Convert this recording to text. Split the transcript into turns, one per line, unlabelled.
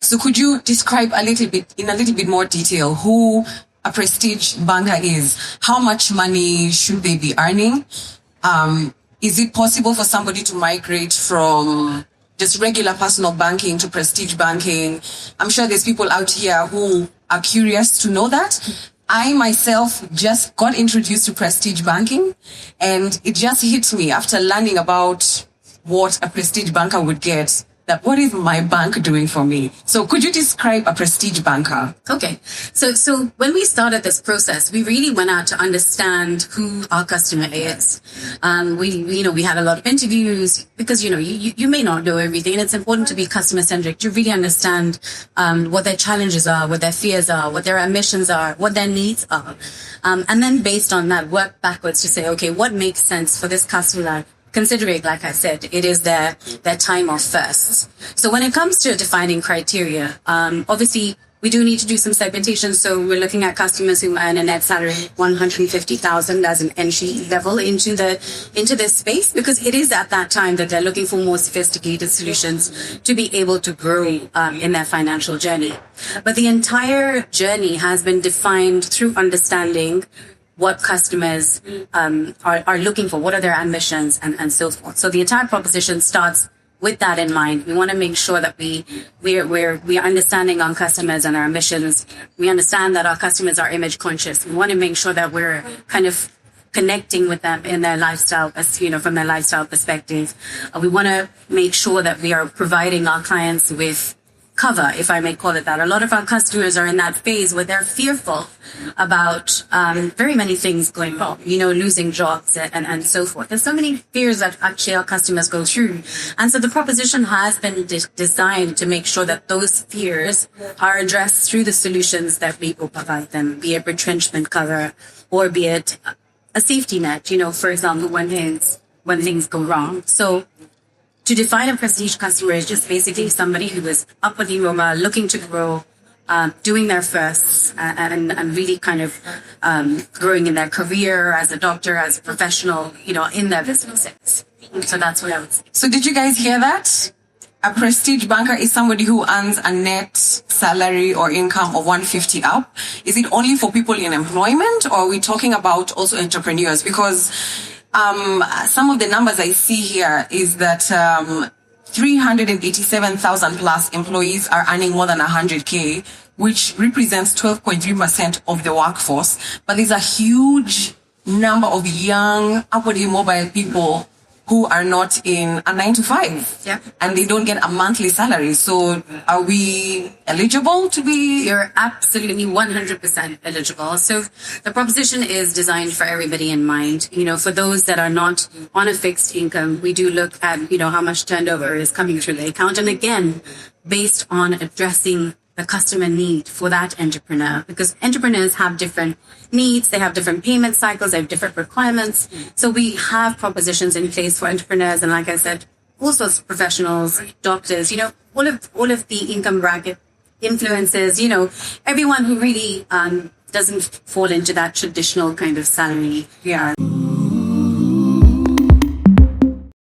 So could you describe in a little bit more detail who a prestige banker is? How much money should they be earning? Is it possible for somebody to migrate from just regular personal banking to prestige banking? I'm sure there's people out here who are curious to know that. I myself just got introduced to prestige banking, and it just hit me after learning about what a prestige banker would get, that what is my bank doing for me? So could you describe a prestige banker?
Okay. So when we started this process, we really went out to understand who our customer is. We had a lot of interviews because, you may not know everything, and it's important to be customer centric, to really understand, what their challenges are, what their fears are, what their ambitions are, what their needs are. And then based on that, work backwards to say, okay, what makes sense for this customer? Considering, like I said, it is their time of firsts. So when it comes to defining criteria, obviously we do need to do some segmentation. So we're looking at customers who earn a net salary of 150,000 as an entry level into this space, because it is at that time that they're looking for more sophisticated solutions to be able to grow in their financial journey. But the entire journey has been defined through understanding what customers are looking for, what are their ambitions, and so forth. So the entire proposition starts with that in mind. We want to make sure that we are understanding our customers and our ambitions. We understand that our customers are image conscious. We want to make sure that we're kind of connecting with them in their lifestyle, from their lifestyle perspective. We want to make sure that we are providing our clients with cover, if I may call it that. A lot of our customers are in that phase where they're fearful about very many things going wrong, losing jobs and so forth. There's so many fears that actually our customers go through. And so the proposition has been designed to make sure that those fears are addressed through the solutions that we will provide them, be it retrenchment cover or be it a safety net, for example, when things go wrong. So to define a prestige customer is just basically somebody who is upwardly mobile, looking to grow, doing their firsts, and really kind of growing in their career as a doctor, as a professional, in their businesses. So that's what I would say.
So did you guys hear that? A prestige banker is somebody who earns a net salary or income of 150 up. Is it only for people in employment, or are we talking about also entrepreneurs? Because some of the numbers I see here is that 387,000 plus employees are earning more than 100K, which represents 12.3% of the workforce. But there's a huge number of young, upwardly mobile people who are not in a 9 to 5.
Yeah.
And they don't get a monthly salary. So are we eligible to be?
You're absolutely 100% eligible. So the proposition is designed for everybody in mind. For those that are not on a fixed income, we do look at, how much turnover is coming through the account. And again, based on addressing the customer need for that entrepreneur, because entrepreneurs have different needs, they have different payment cycles, they have different requirements. So we have propositions in place for entrepreneurs, and like I said, all sorts of professionals, doctors, all of the income bracket influences, everyone who really doesn't fall into that traditional kind of salary.
Yeah.